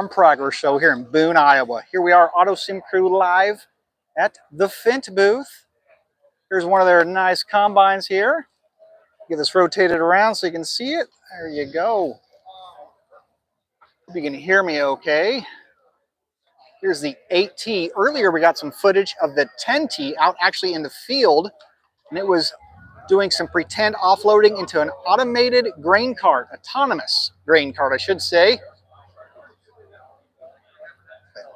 Progress show here in Boone, Iowa. Here we are, Auto Sim Crew live at the Fint booth. Here's one of their nice combines here. Get this rotated around so you can see it. There you go. Hope you can hear me okay. Here's the 8T. Earlier we got some footage of the 10T out actually in the field, and it was doing some pretend offloading into an automated grain cart, autonomous grain cart, I should say.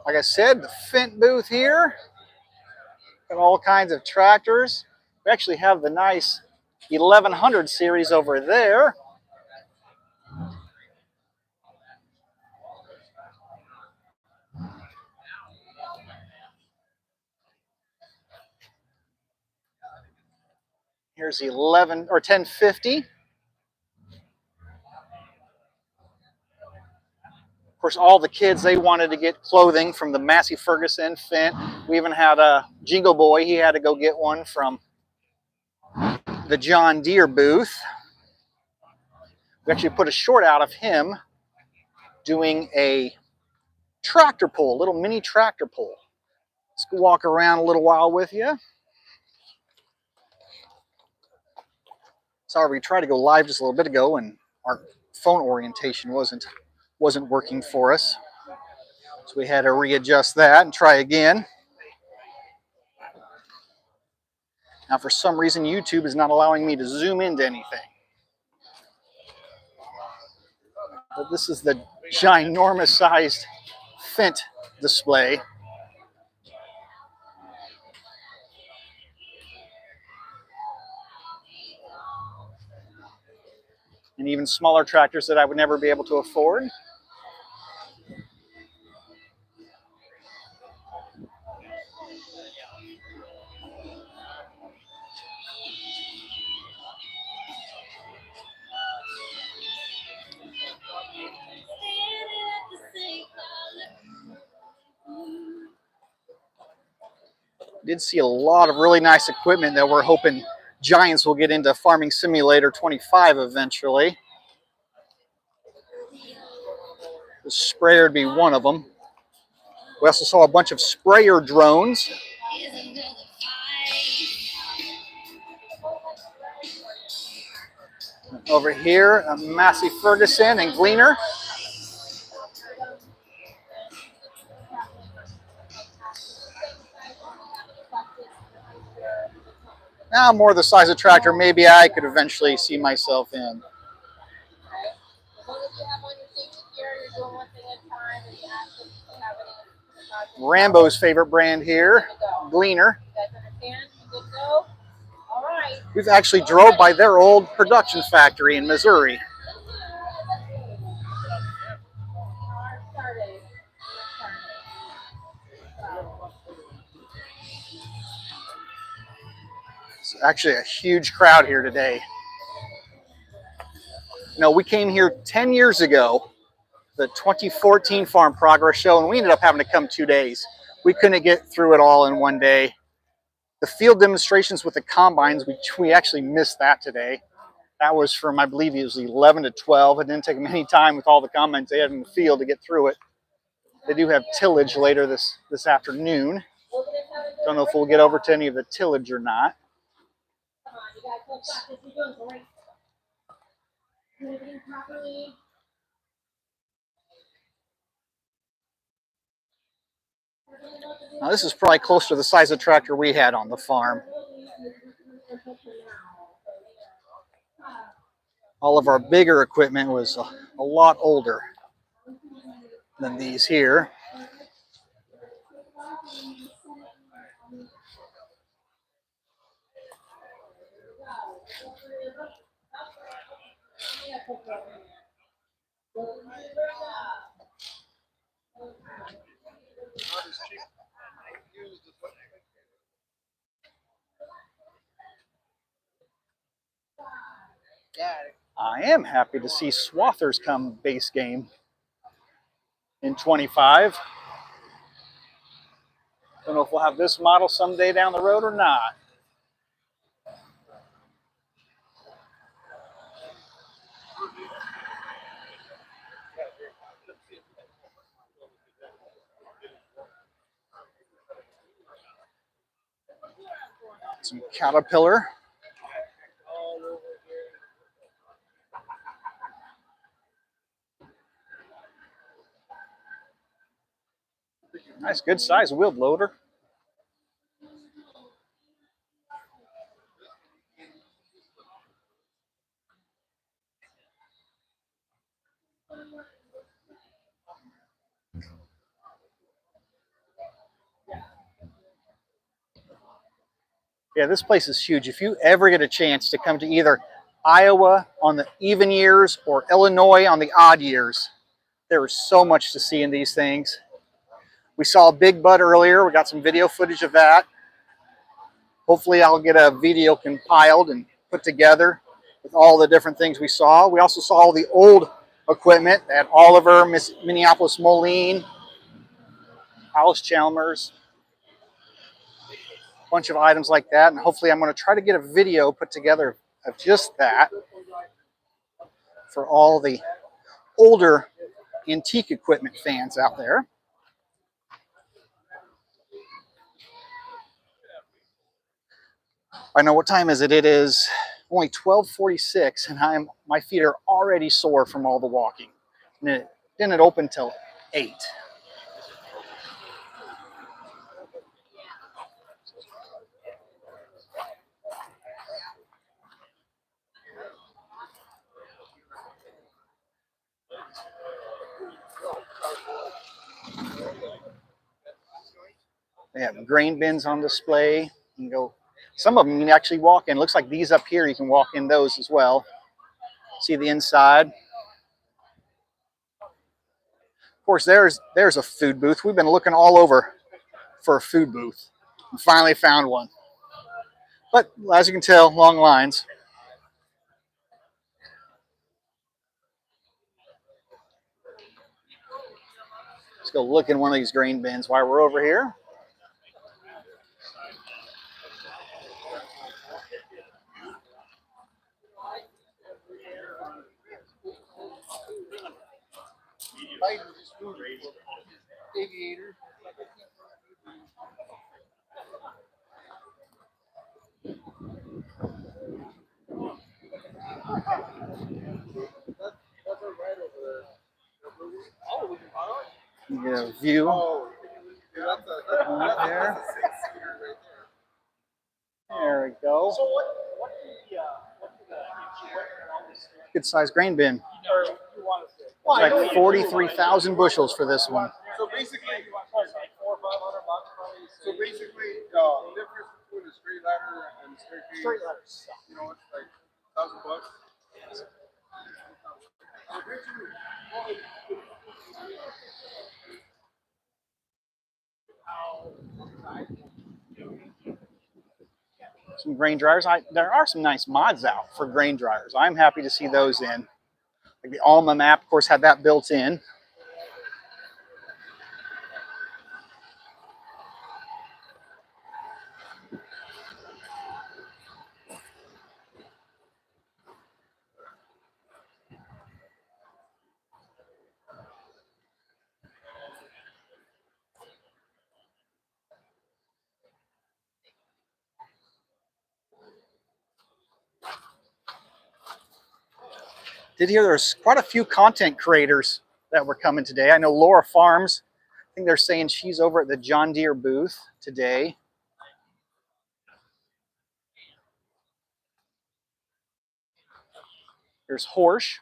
Like I said, the Fint booth here. Got all kinds of tractors. We actually have the nice 1100 series over there. Here's the 1050. Of course, all the kids, they wanted to get clothing from the Massey Ferguson Fint. We even had a Jingle Boy. He had to go get one from the John Deere booth. We actually put a short out of him doing a tractor pull, little mini tractor pull. Let's go walk around a little while with you. Sorry, we tried to go live just a little bit ago and our phone orientation wasn't working for us. So we had to readjust that and try again. Now for some reason YouTube is not allowing me to zoom into anything. But this is the ginormous sized Fint display. And even smaller tractors that I would never be able to afford. Did see a lot of really nice equipment that we're hoping Giants will get into Farming Simulator 25 eventually. The sprayer would be one of them. We also saw a bunch of sprayer drones. Over here, a Massey Ferguson and Gleaner. Now more the size of tractor maybe I could eventually see myself in. Rambo's favorite brand here, Gleaner. We've actually drove by their old production factory in Missouri. It's actually a huge crowd here today. You know, we came here 10 years ago, the 2014 Farm Progress Show, and we ended up having to come 2 days. We couldn't get through it all in one day. The field demonstrations with the combines, we actually missed that today. That was from, I believe it was 11 to 12. It didn't take them any time with all the combines they had in the field to get through it. They do have tillage later this afternoon. Don't know if we'll get over to any of the tillage or not. Now this is probably close to the size of tractor we had on the farm. All of our bigger equipment was a lot older than these here. I am happy to see Swathers come base game in 25. Don't know if we'll have this model someday down the road or not. Some Caterpillar. Nice, good size wheeled loader. Yeah, this place is huge. If you ever get a chance to come to either Iowa on the even years or Illinois on the odd years, there is so much to see in these things. We saw a big bud earlier. We got some video footage of that. Hopefully I'll get a video compiled and put together with all the different things we saw. We also saw all the old equipment at Oliver, Minneapolis Moline, House Chalmers, a bunch of items like that. And hopefully I'm going to try to get a video put together of just that for all the older antique equipment fans out there. I know what time is it. It is only 12:46, and my feet are already sore from all the walking. And it didn't open till 8. They have grain bins on display. You can go. Some of them you can actually walk in. Looks like these up here, you can walk in those as well. See the inside. Of course, there's a food booth. We've been looking all over for a food booth and finally found one. But as you can tell, long lines. Let's go look in one of these grain bins while we're over here. Aviator. You get a view right there. There we go. Good sized grain bin. It's like 43,000 bushels for this one. So basically, the difference between a straight ladder and straight ladder, you know, it's like $1,000. Some grain dryers. There are some nice mods out for grain dryers. I'm happy to see those in. Like the Alma map, of course, had that built in. Did hear there's quite a few content creators that were coming today. I know Laura Farms, I think they're saying she's over at the John Deere booth today. There's Horsch.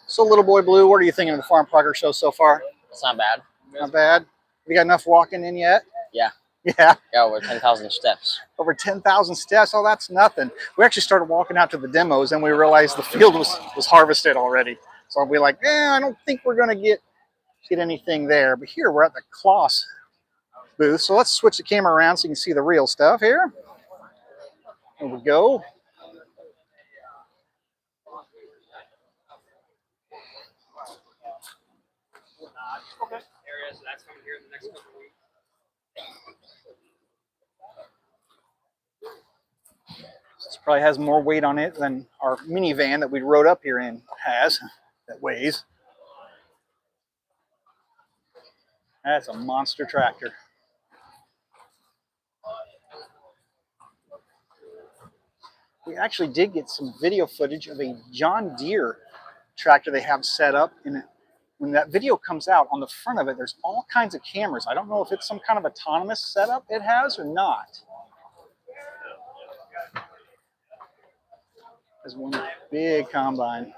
So, Little Boy Blue, what are you thinking of the Farm Progress Show so far? It's not bad. Not bad. You got enough walking in yet? Yeah. Yeah. Yeah, over 10,000 steps. Over 10,000 steps. Oh, that's nothing. We actually started walking out to the demos and we realized the field was harvested already. So I'll be like, I don't think we're going to get anything there. But here we're at the Claas booth. So let's switch the camera around so you can see the real stuff here. There we go. so that's coming here in the next couple weeks. This probably has more weight on it than our minivan that we rode up here in has, that weighs. That's a monster tractor. We actually did get some video footage of a John Deere tractor they have set up. And when that video comes out, on the front of it, there's all kinds of cameras. I don't know if it's some kind of autonomous setup it has or not. There's one big combine.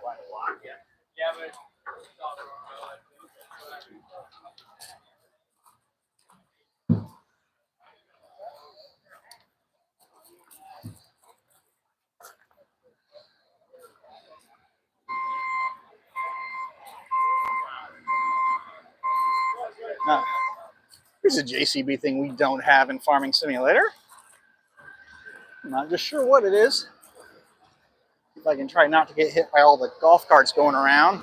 Now, here's a JCB thing we don't have in Farming Simulator. I'm not just sure what it is. If I can try not to get hit by all the golf carts going around.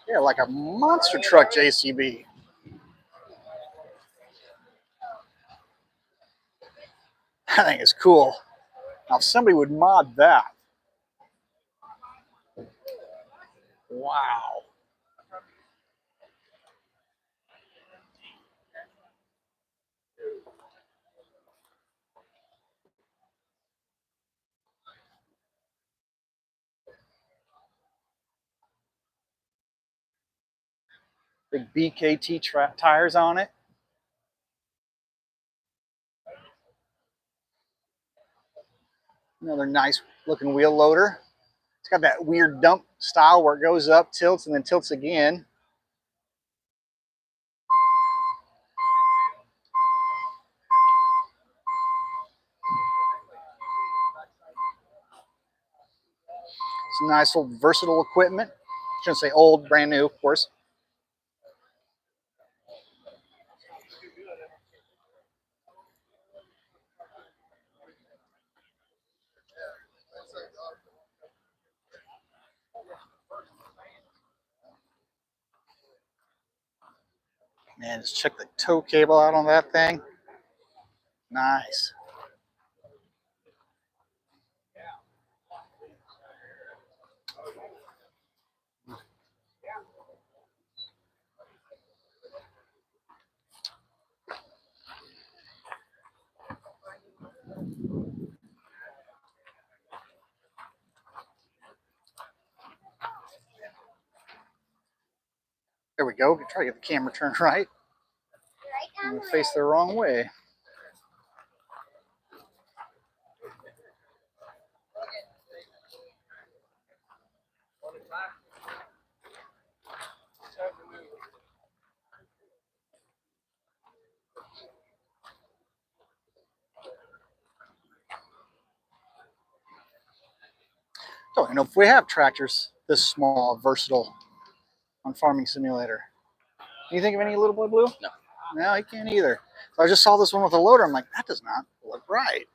Yeah, like a monster truck JCB. I think it's cool. Now, if somebody would mod that. Wow. Big BKT tires on it. Another nice looking wheel loader. It's got that weird dump style where it goes up, tilts, and then tilts again. Some nice old versatile equipment. Shouldn't say old, brand new, of course. Man, just check the tow cable out on that thing. Nice. There we go. Try to get the camera turned right. I'm going to face the wrong way. Don't know if we have tractors this small, versatile on Farming Simulator. Can you think of any, Little Boy Blue? No. No, he can't either. So I just saw this one with a loader. I'm like, that does not look right.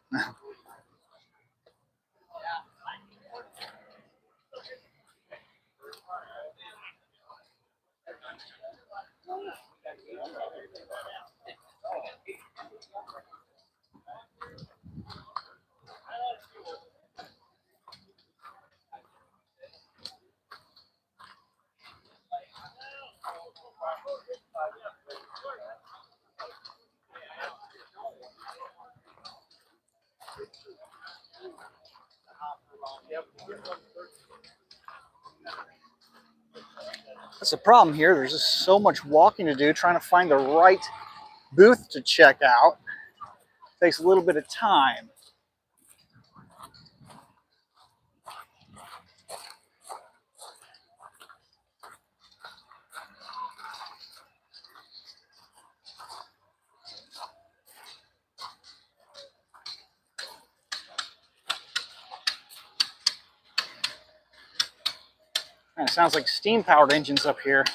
That's the problem here. There's just so much walking to do, trying to find the right booth to check out. It takes a little bit of time. And it sounds like steam-powered engines up here.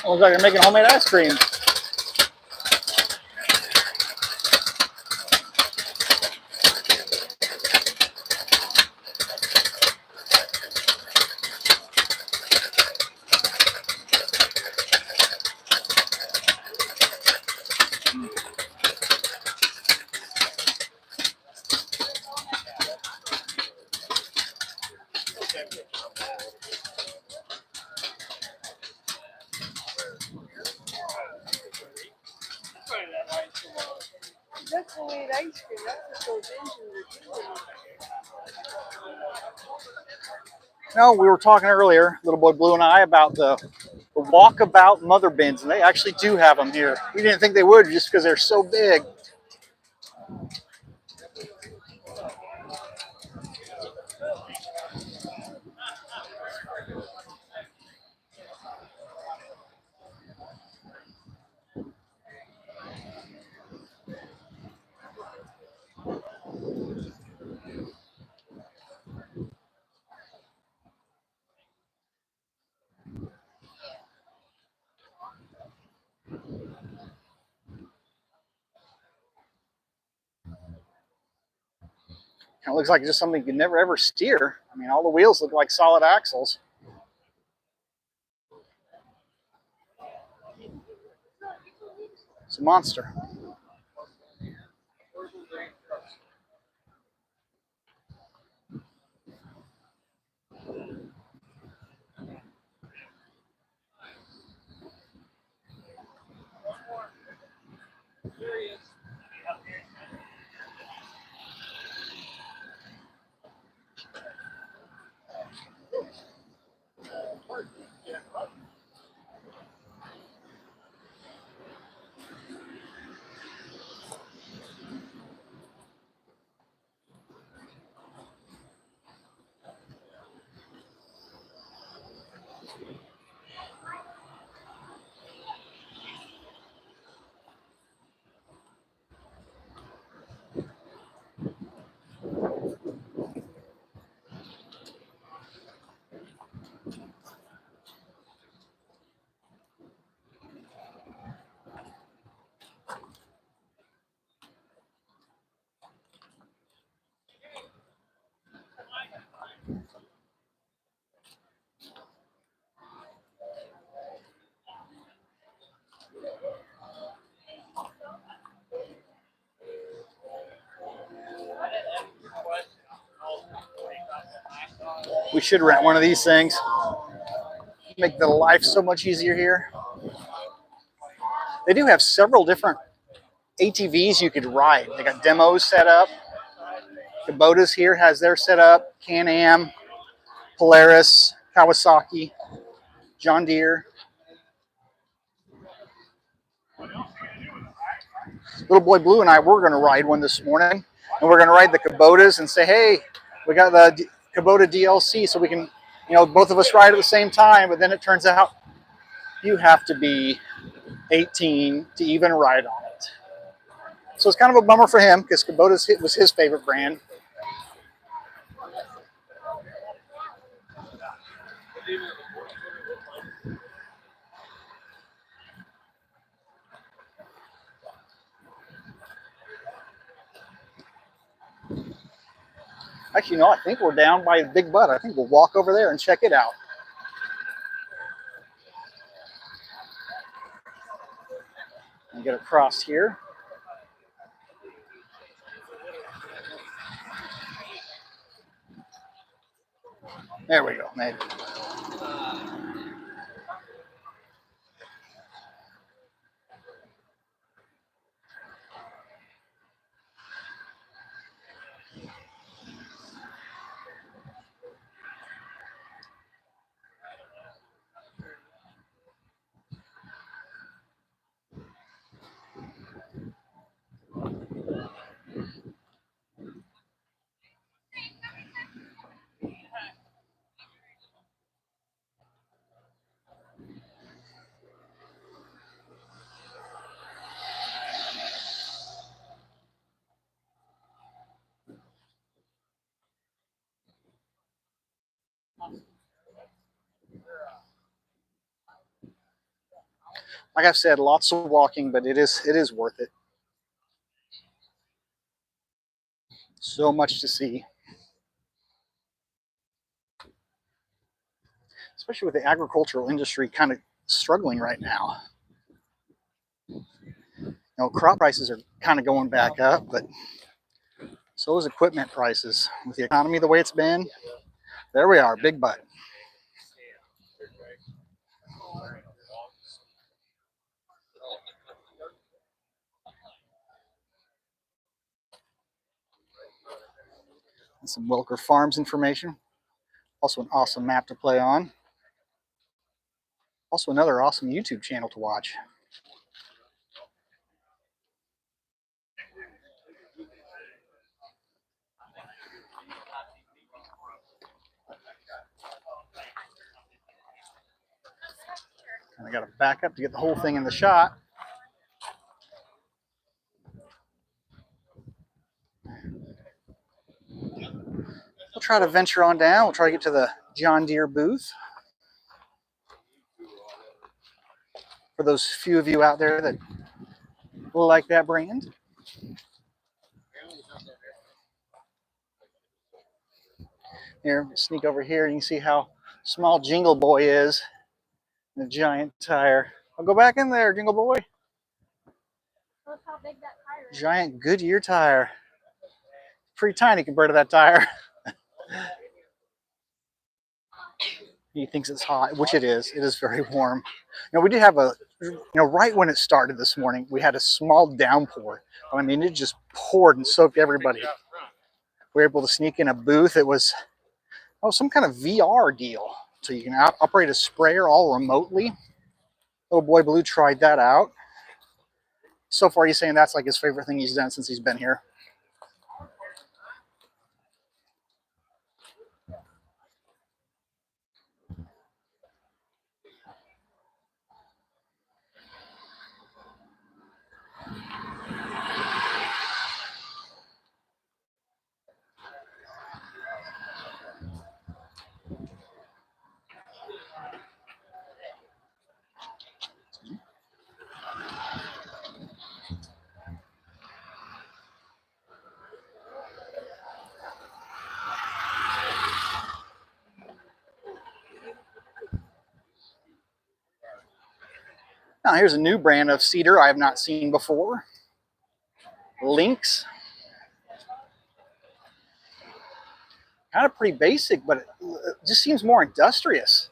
Looks like they're making homemade ice cream. That's homemade ice cream. That's what those engines are doing. No, we were talking earlier, little boy Blue and I, about the walkabout mother bins, and they actually do have them here. We didn't think they would just because they're so big. Kind of looks like just something you could never ever steer. I mean, all the wheels look like solid axles. It's a monster. We should rent one of these things. Make the life so much easier here. They do have several different ATVs you could ride. They got demos set up. Kubota's here has their set up. Can-Am, Polaris, Kawasaki, John Deere. Little boy Blue and I were going to ride one this morning, and we're going to ride the Kubotas and say, hey, we got the Kubota DLC, so we can, both of us ride at the same time. But then it turns out you have to be 18 to even ride on it. So it's kind of a bummer for him because Kubota was his favorite brand. Actually, no, I think we're down by Big Butt. I think we'll walk over there and check it out. And get across here. There we go, maybe. Like I've said, lots of walking, but it is worth it. So much to see. Especially with the agricultural industry kind of struggling right now. You know, crop prices are kind of going back up, but so is equipment prices. With the economy the way it's been, there we are, big butt. And some Wilker Farms information. Also an awesome map to play on. Also another awesome YouTube channel to watch. And I got to back up to get the whole thing in the shot. We'll try to venture on down. We'll try to get to the John Deere booth. For those few of you out there that like that brand. Here, sneak over here. You can see how small Jingle Boy is. The giant tire. I'll go back in there, Jingle Boy. Look how big that tire is. Giant Goodyear tire. Pretty tiny compared to that tire. He thinks it's hot, which it is. It is very warm. You know, we did have right when it started this morning, we had a small downpour. I mean, it just poured and soaked everybody. We were able to sneak in a booth. It was some kind of VR deal. So you can operate a sprayer all remotely. Little boy Blue tried that out. So far, he's saying that's like his favorite thing he's done since he's been here. Now here's a new brand of seeder I have not seen before. Lynx. Kind of pretty basic, but it just seems more industrious.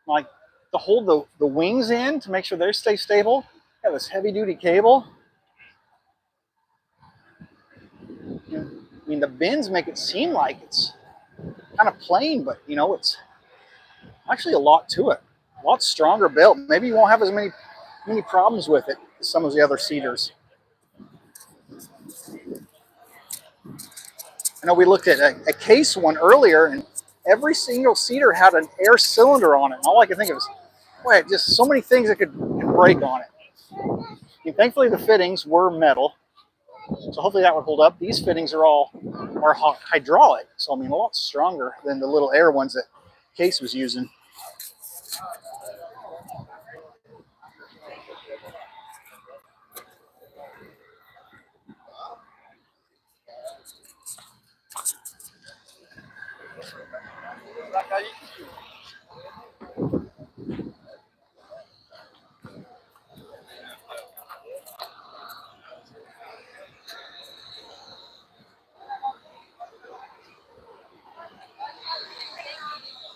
Like to hold the wings in to make sure they stay stable. Got this heavy duty cable. I mean, the bins make it seem like it's kind of plain, but you know, it's actually a lot to it. A lot stronger built. Maybe you won't have as many problems with it as some of the other seeders. I know we looked at a case one earlier, and every single seeder had an air cylinder on it. And all I could think of was, boy, just so many things that could break on it. And thankfully, the fittings were metal, so hopefully that would hold up. These fittings are hydraulic, so I mean a lot stronger than the little air ones that Case was using.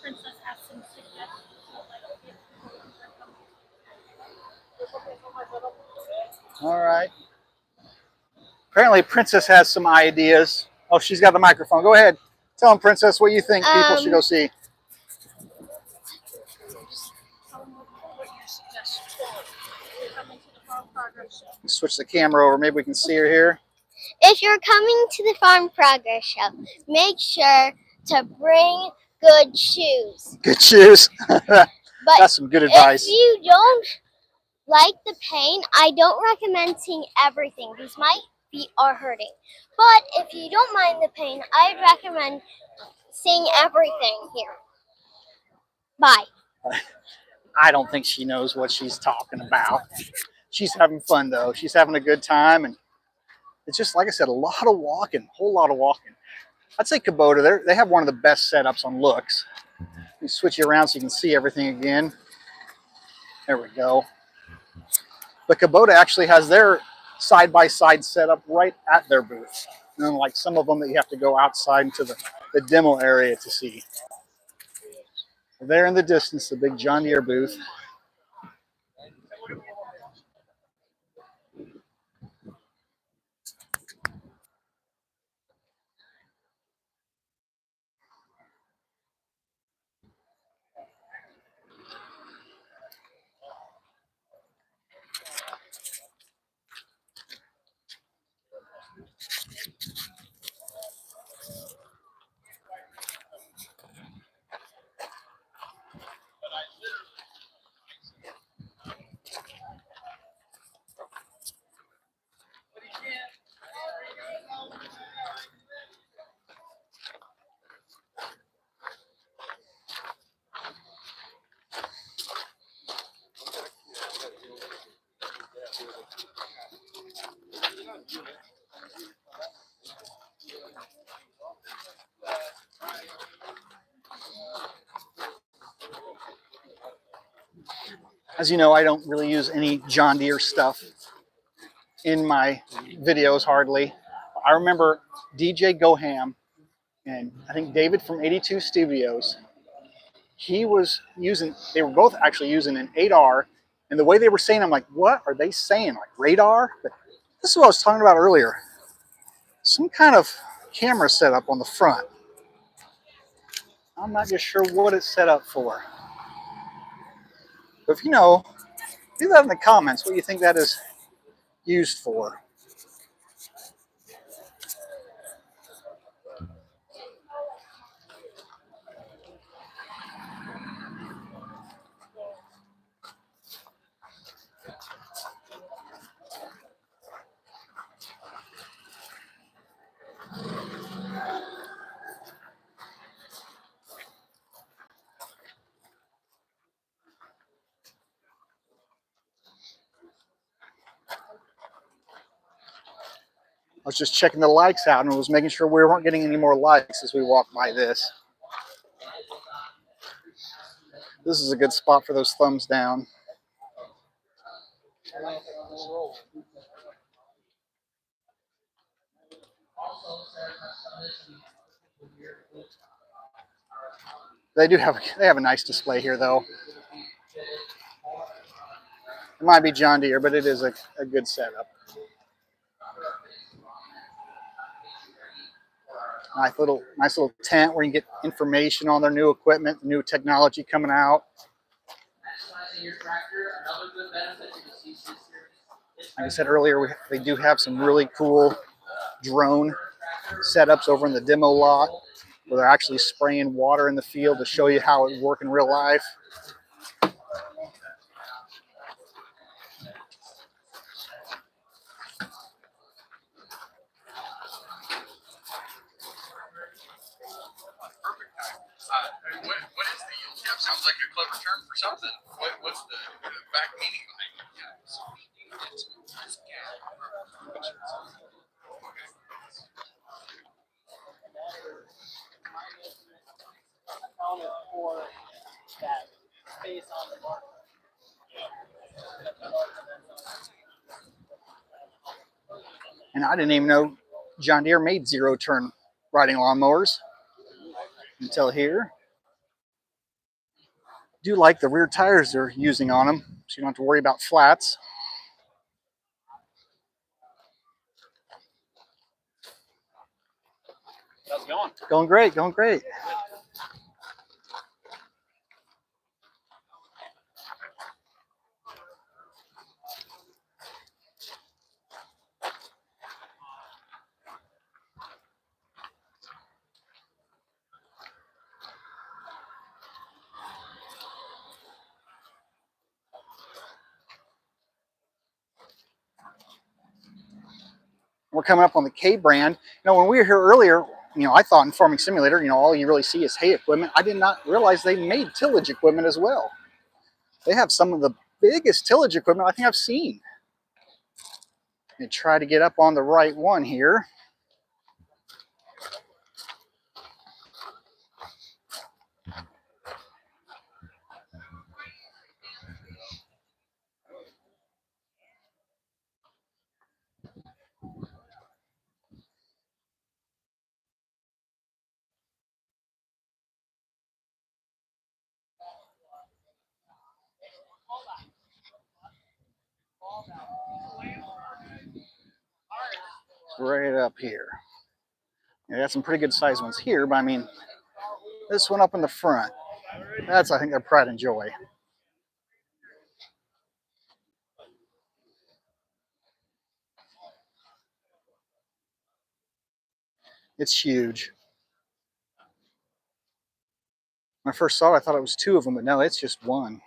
Princess has some suggestions. All right. Apparently, Princess has some ideas. Oh, she's got the microphone. Go ahead. Tell them, Princess, what you think people should go see. Switch the camera over. Maybe we can see her here. If you're coming to the Farm Progress Show, make sure to bring good shoes. Good shoes. But that's some good advice. If you don't like the pain, I don't recommend seeing everything because my feet are hurting. But if you don't mind the pain, I'd recommend seeing everything here. Bye. I don't think she knows what she's talking about. She's having fun though. She's having a good time, and it's just like I said, a lot of walking, whole lot of walking. I'd say Kubota, they have one of the best setups on looks. You switch it around so you can see everything again. There we go. But Kubota actually has their side-by-side setup right at their booth. Unlike some of them that you have to go outside into the demo area to see. There in the distance, the big John Deere booth. As you know, I don't really use any John Deere stuff in my videos hardly. I remember DJ Goham and I think David from 82 Studios. He was using, they were both actually using an 8R, and the way they were saying, I'm like, what are they saying? Like radar? But this is what I was talking about earlier. Some kind of camera setup on the front. I'm not just sure what it's set up for. But if you know, leave that in the comments what you think that is used for. I was just checking the likes out and was making sure we weren't getting any more likes as we walk by this. This is a good spot for those thumbs down. They have a nice display here though. It might be John Deere, but it is a good setup. Nice little tent where you can get information on their new equipment, new technology coming out. Like I said earlier, they do have some really cool drone setups over in the demo lot where they're actually spraying water in the field to show you how it would work in real life. What is the yield gap? Sounds like a clever term for something. What's the back meaning behind it? For that space on the mark. And I didn't even know John Deere made zero-turn riding lawnmowers until here. I do like the rear tires they're using on them, so you don't have to worry about flats. How's it going? Going great, going great. We're coming up on the K brand. You know, when we were here earlier, I thought in Farming Simulator, all you really see is hay equipment. I did not realize they made tillage equipment as well. They have some of the biggest tillage equipment I think I've seen. And try to get up on the right one here. Right up here. I got some pretty good sized ones here, but I mean, this one up in the front, that's, I think, their pride and joy. It's huge. When I first saw it, I thought it was two of them, but no, it's just one.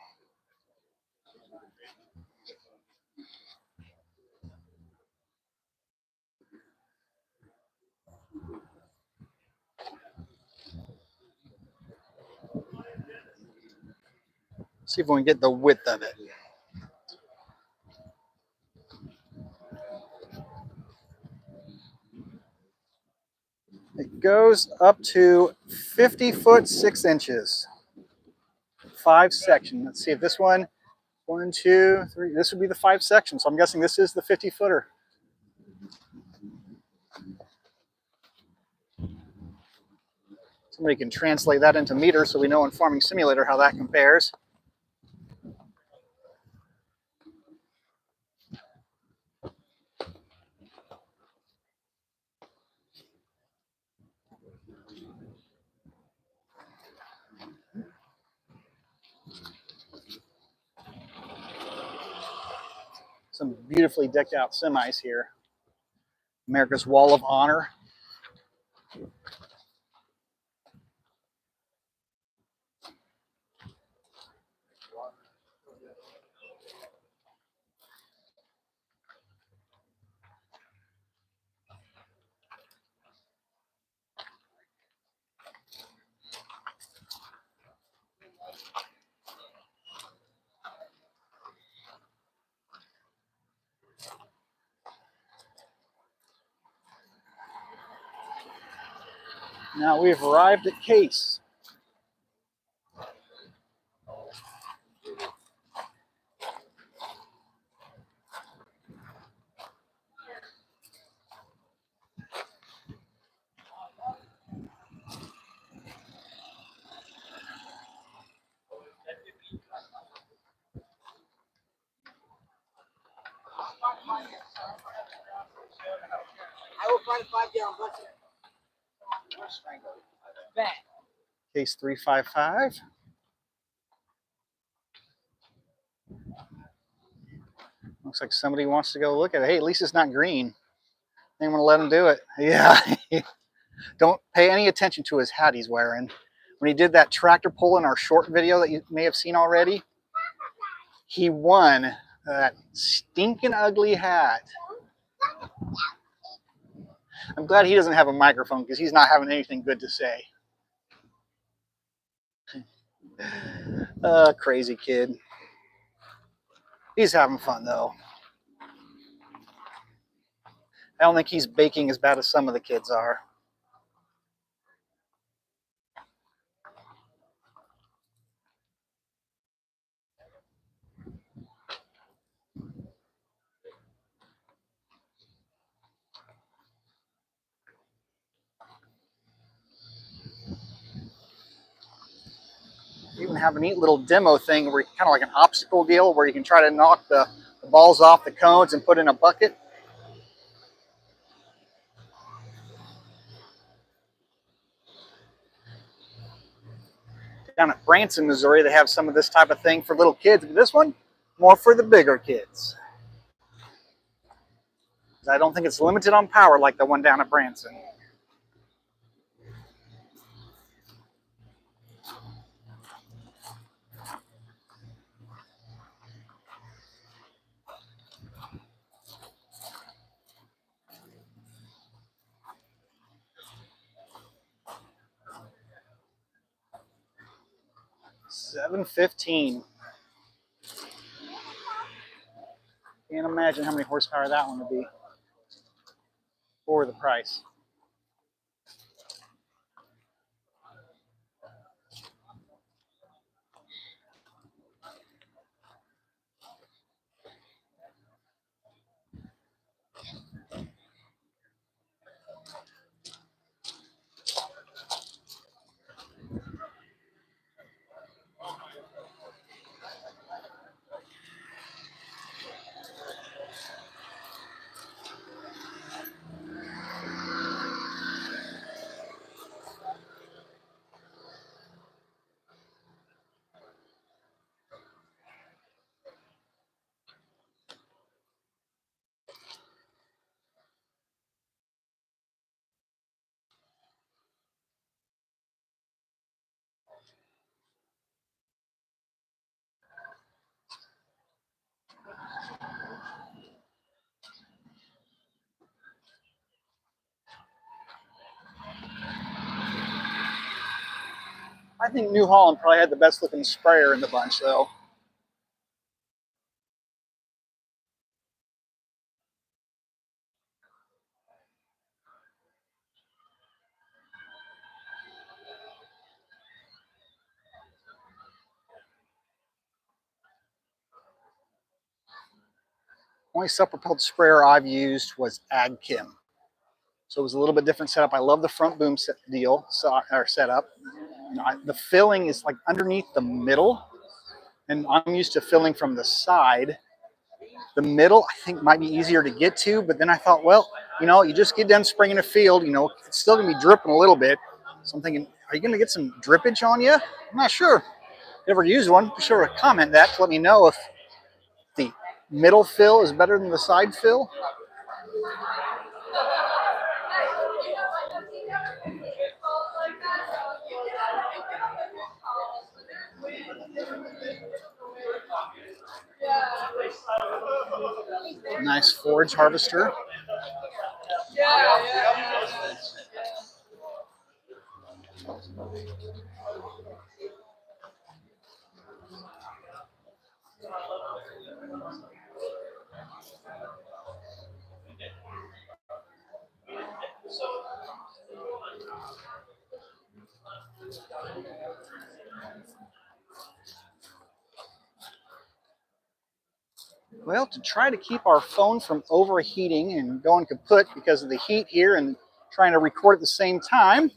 See if we can get the width of it. It goes up to 50 foot 6 inches. 5 section. Let's see if this one, 1, 2, 3, this would be the 5 section. So I'm guessing this is the 50 footer. Somebody can translate that into meters so we know in Farming Simulator how that compares. Some beautifully decked out semis here. America's Wall of Honor. Now we've arrived at Case. I will find a 5-gallon bucket. Case 355. Looks like somebody wants to go look at it. Hey, at least it's not green. They want to let him do it. Yeah. Don't pay any attention to his hat he's wearing. When he did that tractor pull in our short video that you may have seen already, he won that stinking ugly hat. I'm glad he doesn't have a microphone because he's not having anything good to say. Crazy kid. He's having fun though. I don't think he's baking as bad as some of the kids are. They even have a neat little demo thing where kind of like an obstacle deal where you can try to knock the balls off the cones and put in a bucket. Down at Branson, Missouri, they have some of this type of thing for little kids, but this one, more for the bigger kids. I don't think it's limited on power like the one down at Branson. $7.15. Can't imagine how many horsepower that one would be for the price. I think New Holland probably had the best looking sprayer in the bunch though. Only self-propelled sprayer I've used was AgChem. So it was a little bit different setup. I love the front boom setup. The filling is like underneath the middle, and I'm used to filling from the side. The middle, I think, might be easier to get to, but then I thought, well, you just get done spraying a field, it's still gonna be dripping a little bit. So I'm thinking, are you gonna get some drippage on you? I'm not sure. If you ever use one, be sure to comment that to let me know if the middle fill is better than the side fill. Nice forage harvester. Well, to try to keep our phone from overheating and going kaput because of the heat here and trying to record at the same time,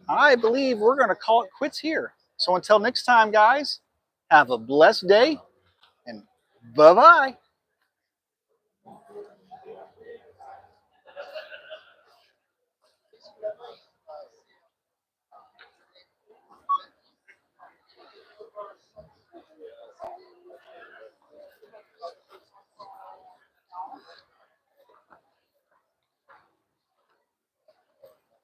I believe we're going to call it quits here. So until next time, guys, have a blessed day and bye-bye.